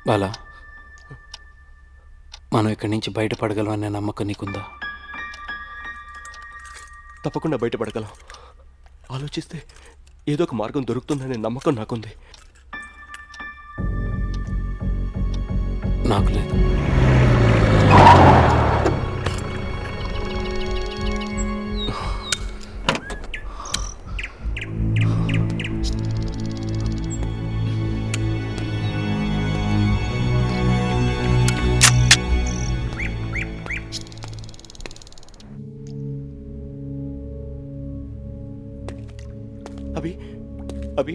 బాలా, మనం ఇక్కడి నుంచి బయటపడగలమనే నమ్మకం నీకుందా? తప్పకుండా బయటపడగలం. ఆలోచిస్తే ఏదో ఒక మార్గం దొరుకుతుందనే నమ్మకం నాకుంది. నాకు లేదు. అభి, అభి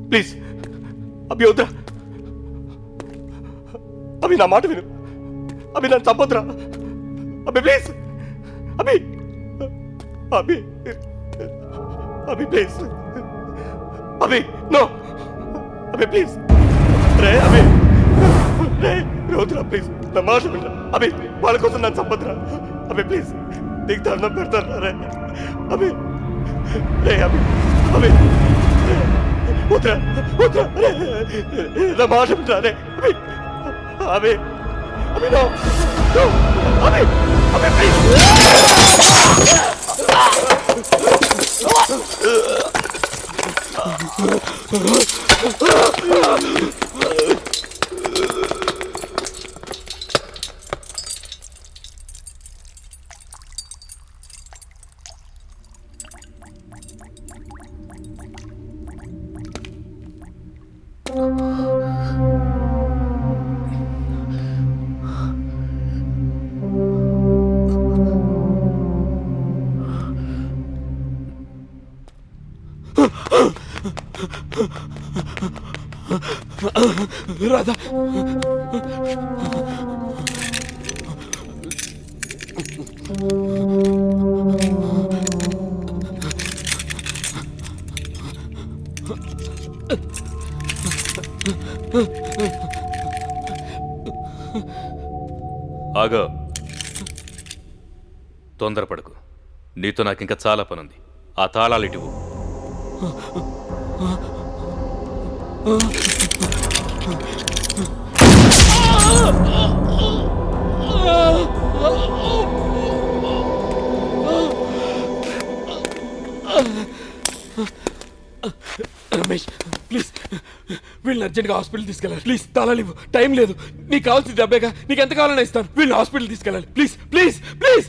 ప్లీజ్, అభి వద్దా. అభి నా మాట విను. అభి నన్ను చంపొద్దురా. Abhi please. Abhi, Abhi, Abhi please. Abhi no. Abhi please. రే అభి, రే వద్దురా ప్లీజ్. నా మాట వినరా. అభి వాళ్ళ కోసం నన్ను చంపొద్దురా. అభి ప్లీజ్, నీకు దండం పెడతాను రే. అభి, రే అభి, అభి వద్దురా, వద్దురా రే. నా మాట వినరా రే. Abhi, Abhi, Abhi no, no. Abhi, Abhi please. Radha, ఆగో, తొందరపడకు. నీతో నాకింకా చాలా పనుంది. ఆ తాళాలు ఇటువు. రమేష్ ప్లీజ్, వీళ్ళని అర్జెంట్గా హాస్పిటల్ తీసుకెళ్ళాలి. ప్లీజ్ తాళాలు ఇవ్వు. టైం లేదు. నీకు కావాల్సిన డబ్బేగా. నీకు ఎంత కావాలన్నా ఇస్తాను. వీళ్ళని హాస్పిటల్ తీసుకెళ్ళాలి. Please please please.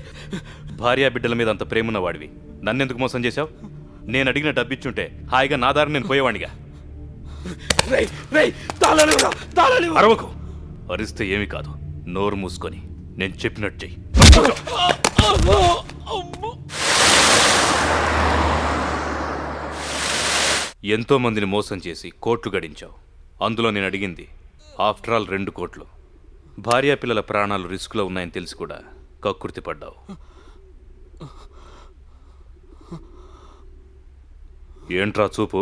భార్యా బిడ్డల మీద అంత ప్రేమున్న వాడివి నన్నెందుకు మోసం చేశావు? నేను అడిగిన డబ్బిచ్చుంటే హాయిగా నా దారి నేను పోయేవాడిగా. అరవకు. అరిస్తే ఏమీ కాదు. నోరు మూసుకొని నేను చెప్పినట్టు చెయ్యి. ఎంతో మందిని మోసం చేసి కోట్లు గడించావు. అందులో నేను అడిగింది ఆఫ్టర్ ఆల్ 2 కోట్లు. భార్యా పిల్లల ప్రాణాలు రిస్కులో ఉన్నాయని తెలిసి కూడా కక్కుర్తి పడ్డావు. ఏంట్రా చూపు?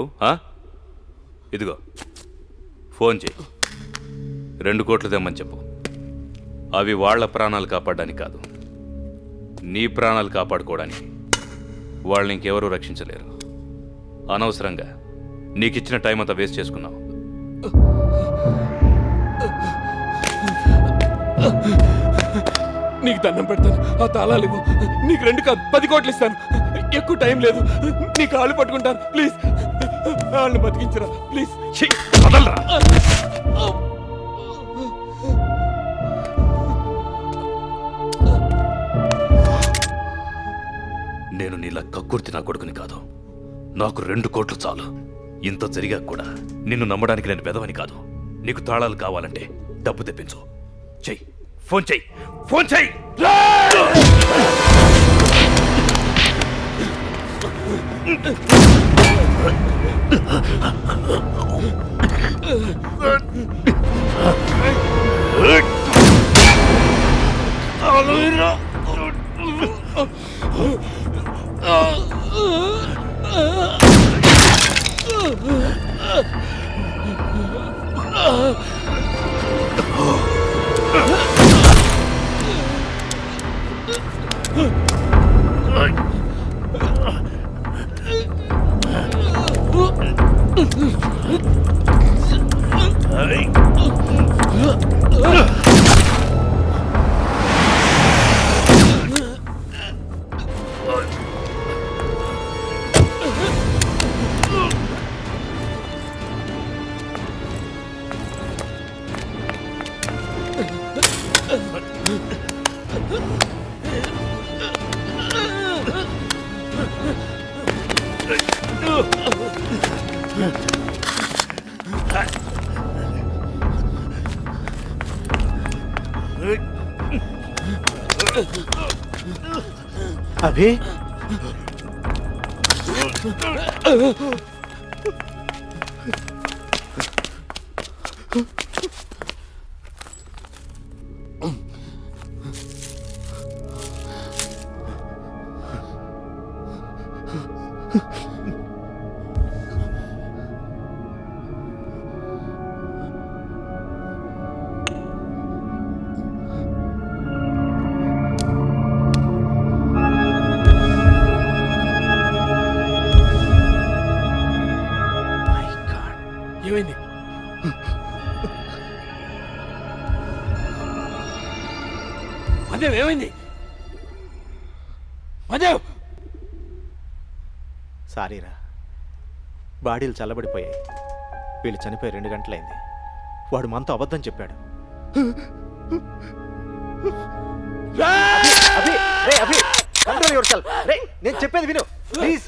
ఇదిగో ఫోన్ చేయి. 2 కోట్లు తెమ్మని చెప్పు. అవి వాళ్ళ ప్రాణాలు కాపాడడానికి కాదు, నీ ప్రాణాలు కాపాడుకోవడానికి. వాళ్ళని ఇంకెవరూ రక్షించలేరు. అనవసరంగా నీకిచ్చిన టైం అంతా వేస్ట్ చేసుకున్నావు. నీకు దండం పెడతాను. ఆ తాళాలు ఇవ్వు. నీకు 2 కాదు 10 కోట్లు ఇస్తాను. ఎక్కువ టైం లేదు. నీ కాళ్ళు పట్టుకుంటాను. ప్లీజ్ వాళ్ళని బతికించరా ప్లీజ్. నేను నీలా కక్కుర్తి నా కొడుకుని కాదు. నాకు 2 కోట్లు చాలు. ఇంత జరిగా కూడా నిన్ను నమ్మడానికి నేను వెదవని కాదు. నీకు తాళాలు కావాలంటే డబ్బు తెప్పించు. చెయ్యి. ఫోన్ చెయ్యి. ఫోన్ చెయ్యి. Hey! అభి ఏమైంది? మదేవ్ ఏమైంది? మదేవ్ సారీరా, బాడీలు చల్లబడిపోయాయి. వీళ్ళు చనిపోయి 2 గంటలైంది. వాడు మనతో అబద్ధం చెప్పాడు. అభి, రే అభి, కంట్రోల్ యువర్సెల్ఫ్. రే నేను చెప్పేది విను ప్లీజ్.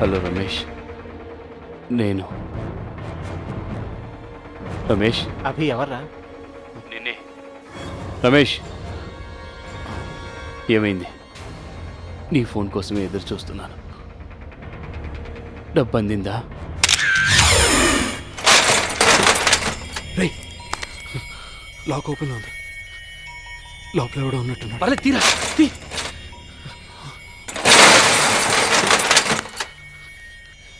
హలో రమేష్, నేను రమేష్. అభి ఎవర్రా? నేనే రమేష్. ఏమైంది? నీ ఫోన్ కోసమే ఎదురు చూస్తున్నాను. డబ్బు అందిందా? రే, లాక్ ఓపెన్ ఉంది. లోపల ఎవడో ఉన్నట్టున్నాడు. వాళ్ళే తీరా తీ.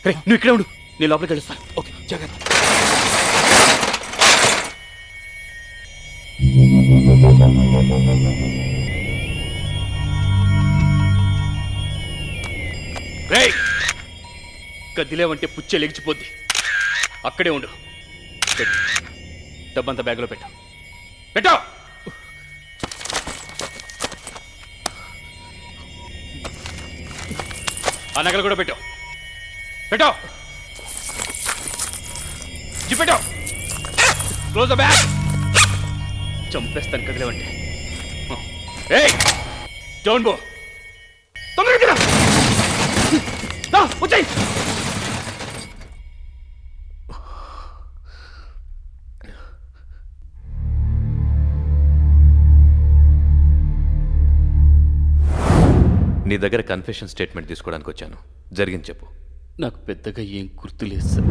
రే నువ్వు ఇక్కడే ఉండు, నేను లోపలికి వెళ్ళిస్తాను. ఓకే జాగ్రత్త. రే కదిలేవంటే పుచ్చే లెగిచిపోద్ది. అక్కడే ఉండు. పెట్టు, డబ్బంతా బ్యాగ్లో పెట్టు. పెట్టు. ఆ నగలు కూడా పెట్టు. పెట్టు. పెట్టు. Close the bag. చంపేస్తాను కదిలేవంటే. ఏయ్ డోంట్ గో. తొందరగా వచ్చాయి. నీ దగ్గర కన్ఫెషన్ స్టేట్మెంట్ తీసుకోవడానికి వచ్చాను. జరిగింది చెప్పు. నాకు పెద్దగా ఏం గుర్తులేదు సార్.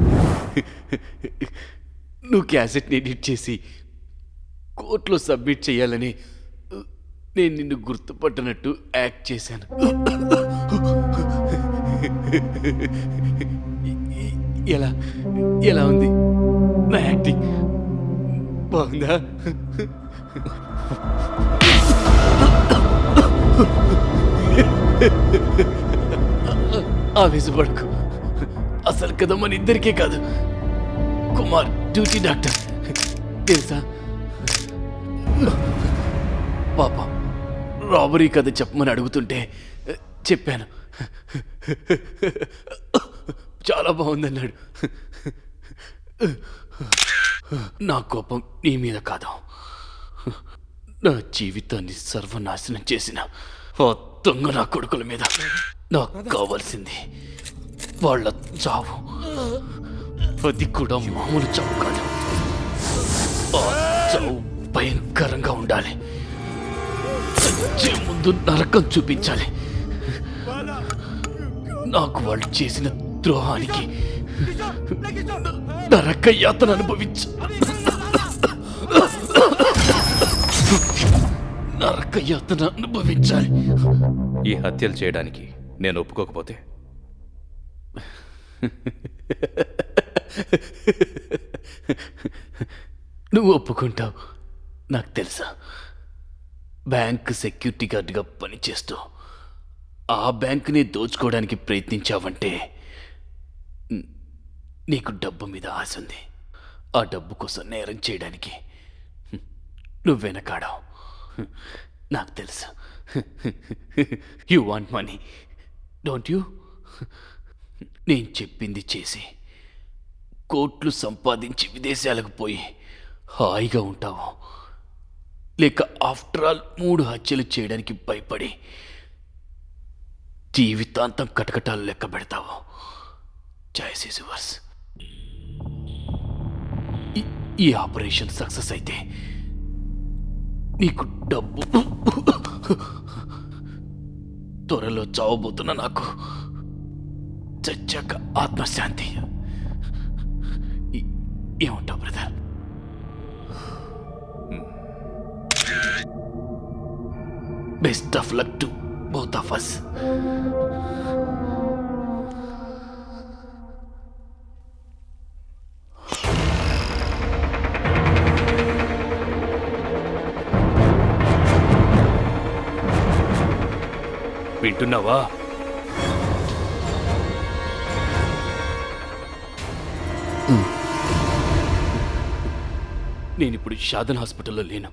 నువ్వు క్యాసెట్ని ఎడిట్ చేసి కోర్టులో సబ్మిట్ చేయాలని నేను నిన్ను గుర్తుపట్టినట్టు యాక్ట్ చేశాను. ఎలా ఎలా ఉంది నా యాక్టింగ్? బాగుందా? ఆవేశపడకు. అసలు కదా మన ఇద్దరికే కాదు, కుమార్ డ్యూటీ డాక్టర్ తెలుసా? పాపం రాబరీ కథ చెప్పమని అడుగుతుంటే చెప్పాను. చాలా బాగుందన్నాడు. నా కోపం నీ మీద కాదు, నా జీవితాన్ని సర్వనాశనం చేసిన ఆ దొంగ నా కొడుకుల మీద. నాకు కావాల్సింది వాళ్ళ చావు. అది కూడా మామూలు చావు కాదు. ఆ చావు భయంకరంగా ఉండాలి. చచ్చే ముందు నరకం చూపించాలి. నాకు వాళ్ళు చేసిన ద్రోహానికి నరక యాతన అనుభవించాలి. ఈ హత్యలు చేయడానికి నేను ఒప్పుకోకపోతే నువ్వు ఒప్పుకుంటావు నాకు తెలుసా. బ్యాంక్ సెక్యూరిటీ గార్డ్గా పనిచేస్తూ ఆ బ్యాంకుని దోచుకోవడానికి ప్రయత్నించావంటే నీకు డబ్బు మీద ఆశ ఉంది. ఆ డబ్బు కోసం నేరం చేయడానికి నువ్వు వెనకాడావు. నాకు తెలుసు. You want money don't you? నేను చెప్పింది చేసి కోట్లు సంపాదించి విదేశాలకు పోయి హాయిగా ఉంటావు, లేక ఆఫ్టర్ ఆల్ 3 హత్యలు చేయడానికి భయపడి జీవితాంతం కటకటాలు లెక్క పెడతావు. Choice is yours. ఈ ఆపరేషన్ సక్సెస్ అయితే నీకు డబ్బు, త్వరలో చావబోతున్న నాకు చచ్చాక ఆత్మశాంతి. ఏమంటావు brother? Best of luck to both of us. వింటున్నావా? నేనిప్పుడు షాదన్ హాస్పిటల్లో లేను.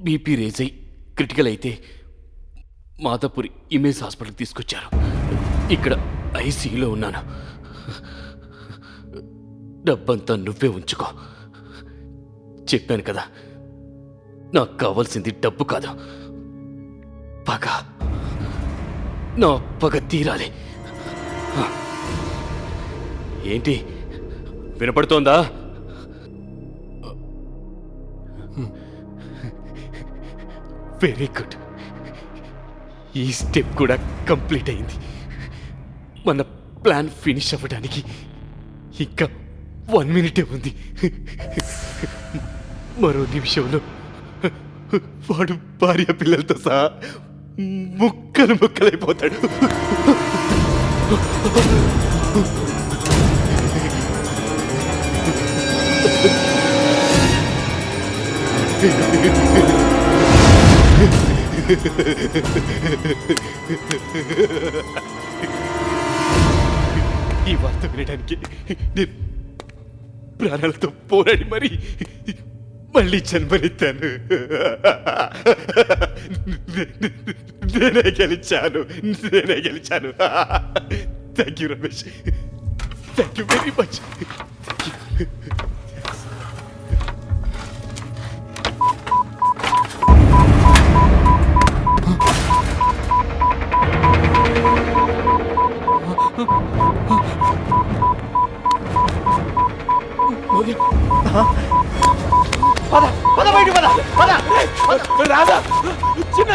బీపీ రేజ్ అయి క్రిటికల్ అయితే మాదాపూర్ ఇమేజ్ హాస్పిటల్కి తీసుకొచ్చారు. ఇక్కడ ఐసీయూలో ఉన్నాను. డబ్బంతా నువ్వే ఉంచుకో. చెప్పాను కదా, నాకు కావాల్సింది డబ్బు కాదు, పగ. నా పగ తీరాలి. ఏంటి వినపడుతోందా? Very good. ఈ స్టెప్ కూడా కంప్లీట్ అయింది. మన ప్లాన్ ఫినిష్ అవ్వడానికి ఇంకా 1 మినిటే ఉంది. మరో నిమిషంలో వాడు భార్య పిల్లలతో సహా ముక్కలైపోతాడు. ఈ వార్త వినడానికి నేను ప్రాణాలతో పోరాడి మరి మళ్ళీ జన్మనెత్తాను. నేనే గెలిచాను. Thank you Ramesh, thank you very much. రాదా చిన్న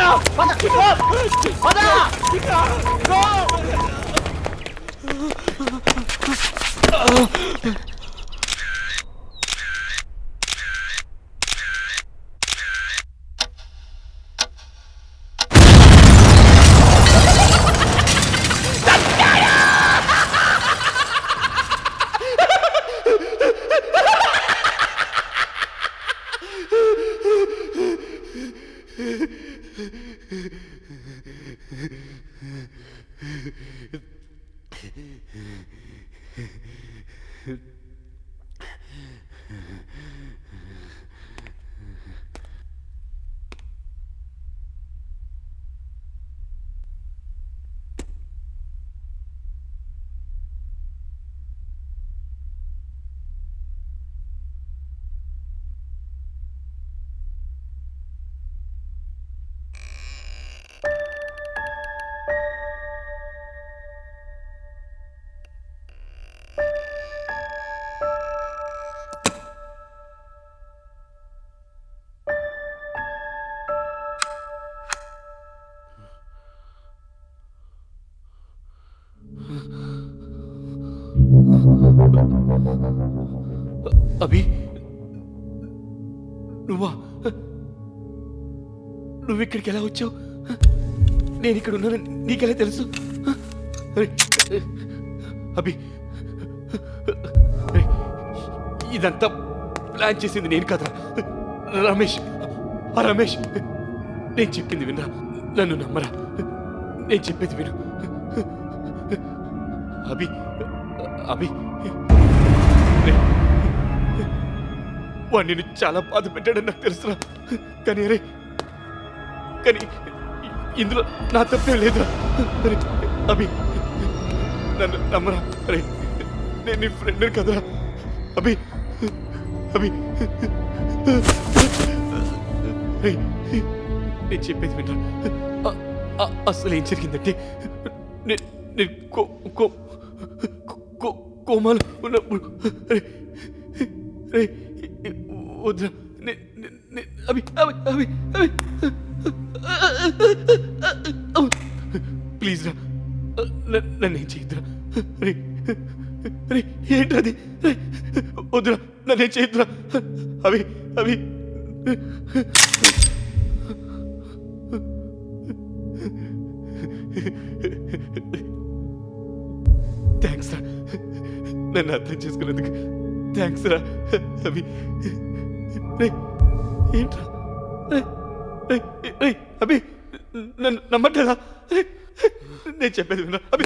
అభి, నువ్వా? నువ్వు ఇక్కడికి ఎలా వచ్చావు? నేను ఇక్కడ ఉన్నానని నీకెలా తెలుసు? అరే, అభి, అరే, ఇదంతా ప్లాన్ చేసింది నేను కదరా, రమేష్. ఆ రమేష్, నేను చెప్పింది వినరా, నన్ను నమ్మరా, నేను చెప్పేది విను. అభి, అభి, వాడు నేను చాలా బాధ పెట్టాడని నాకు తెలుసురా. కానీ అరే, కానీ ఇందులో నా తప్పే లేదురా. అరే అభి, నన్ను నమ్మరా. అరే, నేను నీ ఫ్రెండ్ కదరా. అభి, అభి, అరే, నేను చెప్పేది వినరా. అసలు ఏం జరిగిందంటే, నేను కోమాలో ఉన్నప్పుడు వద్దురా, అభి, అభి, అభి, అభి, ప్లీజ్ రా, నన్ను ఏం చేయొద్దురా. అరే, అరే, ఏంటది? వద్దురా, నన్ను ఏం చేయొద్దురా. అభి, అభి, థ్యాంక్స్ రా, నన్ను అర్థం చేసుకున్నందుకు థ్యాంక్స్ రా. అభి, ఏంట్రా? అభి, నన్ను నమ్మట్లేదా? నేను చెప్పేది వినరా. అభి,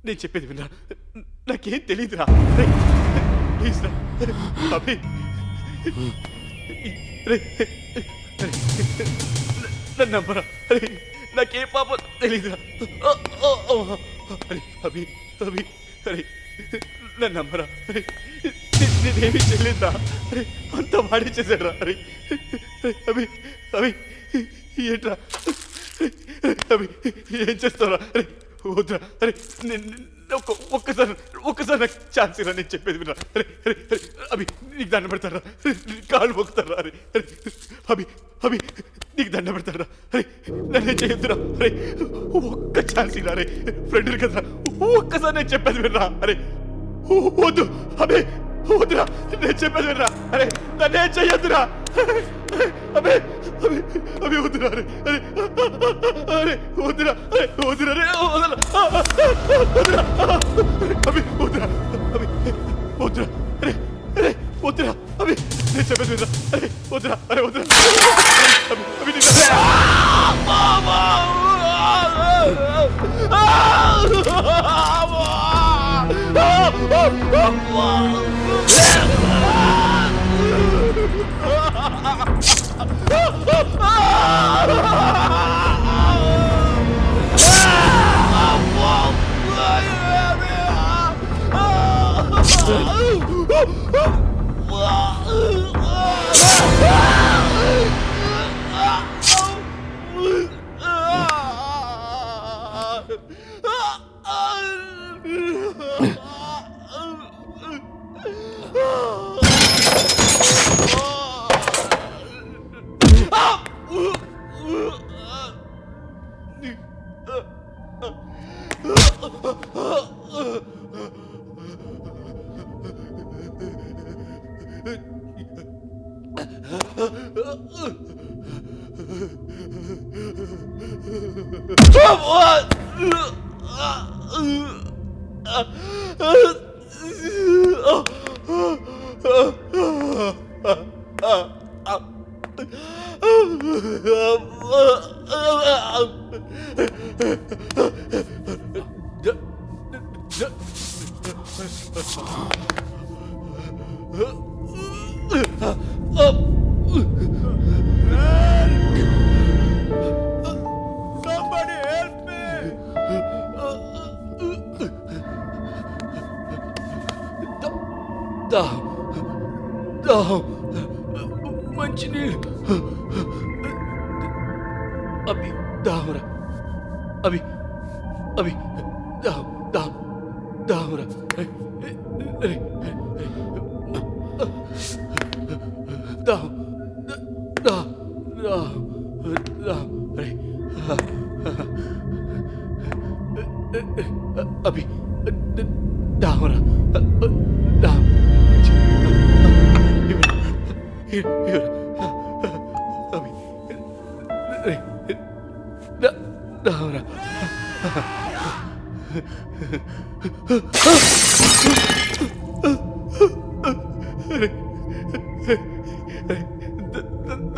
నేను చెప్పేది వినరా, నాకేం తెలియదురా. ప్లీజ్ రా అభి, నన్ను నమ్మరా. అరే, నాకే పాపం తెలీదురా. అరే అభి, అభి, అరే, నన్ను నమ్మరా. అరే, నేనేమీ చేయలేదురా. అరే, అంత వాడే చేశాడురా. అరే, అభి, అభి, ఏంట్రా? అభి, ఏం చేస్తావురా? అరే, వద్దురా. అరే, ఒక్కసారి నాకు ఛాన్స్ ఇరా, నేను చెప్పేది వినరా. అరే, అరే, అరే, అభి, నీకు దండ పెడతారా? కాళ్ళు మొక్కుతారా? అరే, అరే, అభి, అభి, నీకు దండ పెడతారా? అరే, నన్నే చేయొద్దురా. అరే, ఒక్క ఛాన్స్ ఇరా. అరే, ఫ్రెండ్ కదరా, ఒక్కసారి నేను చెప్పేది వినరా. అరే, వద్దు అభి, వద్దురా, నేను చెప్పేది వినరా. అరే, నన్నే చేయొద్దురా. అభి, అభి, అభి, వద్దురా. అరే, అరే, అరే, వద్దురా. అరే, వద్దురా. అరే, వద్దురా. అభి, వద్దురా. అభి, వద్దురా. అరే, అరే, వద్దురా. అభి, నేను చెప్పేది వినరా. అరే, వద్దురా. అరే, వద్దురా. అభి, అభి, Somebody help me! మంచినీళ్ళు అభి దావరా అభి అభి దావరా అభి దావరా దావరా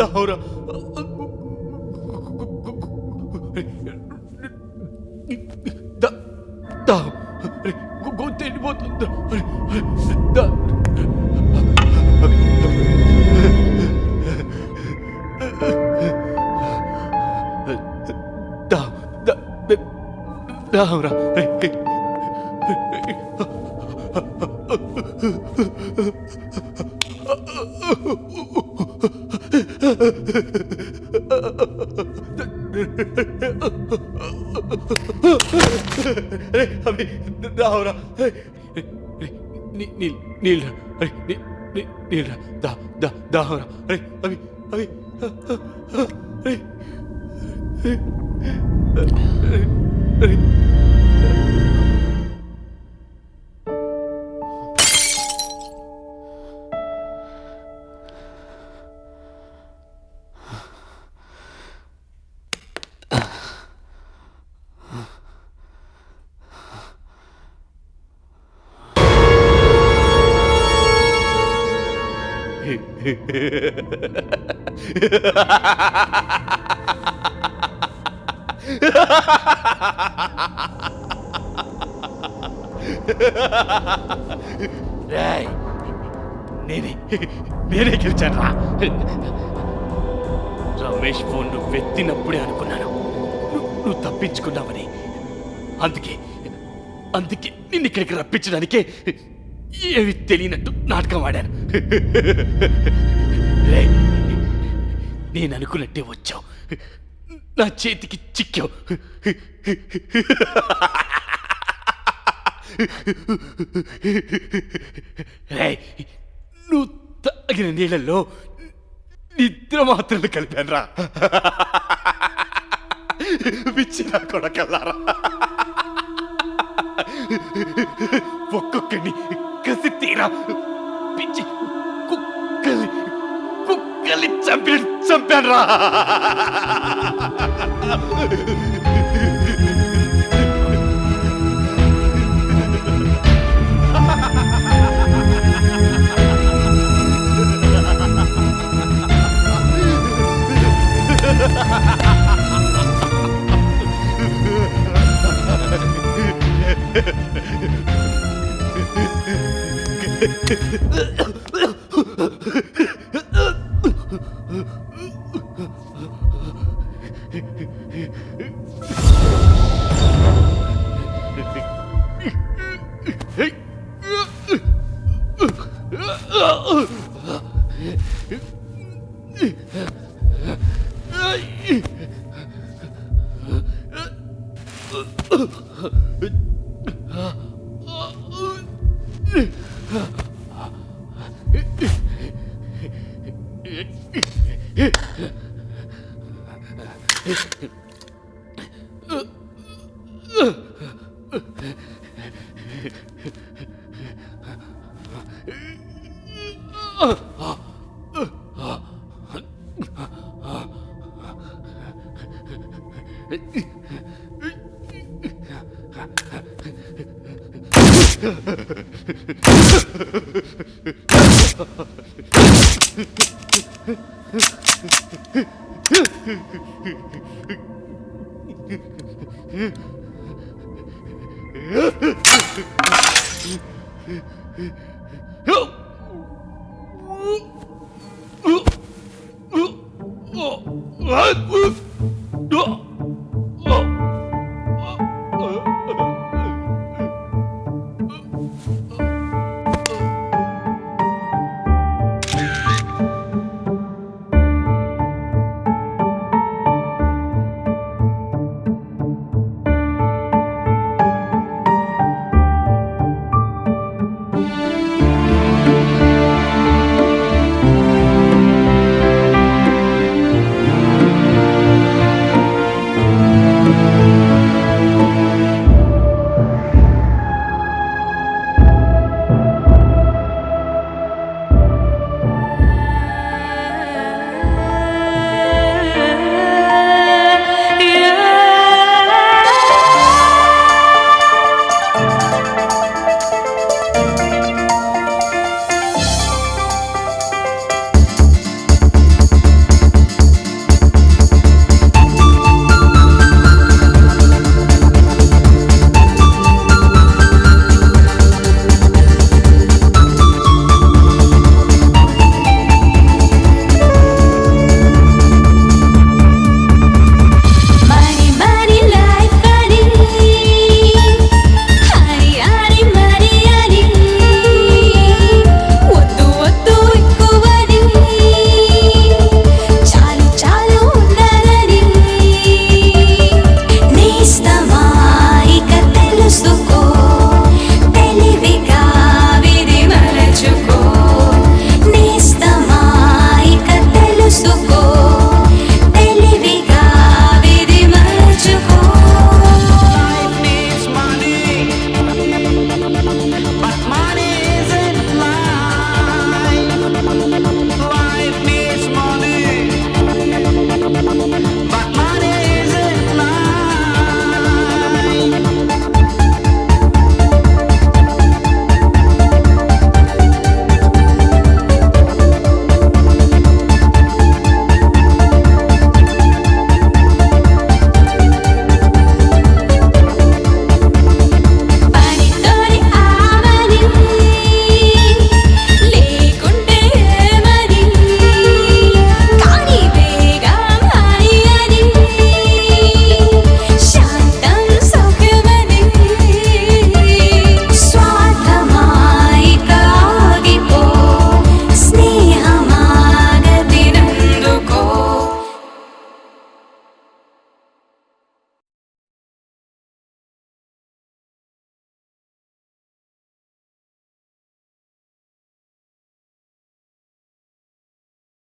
దావరా గొంతు ఎండిపోతుంది దావరా అభి దావరా నీళ్ళ నీళ్ళ దావరా అభి అభి నేనే గెలిచాను రా. రమేష్ ఫోన్ నువ్వు ఎత్తినప్పుడే అనుకున్నాను నువ్వు తప్పించుకున్నావని. అందుకే నిన్ను ఇక్కడికి రప్పించడానికే ఏమి తెలియనట్టు నాటకం ఆడాను. నేను అనుకున్నట్టే వచ్చావు, నా చేతికి చిక్కావు. నువ్వు తాగిన నీళ్ళల్లో నిద్ర మాత్రలు కలిపాను రా. పిచ్చిన కొడకల్లారా, ఒక్కొక్కడిని కసి తీరా పిచ్చి కుక్కల్ని చంపాను రా. Oh!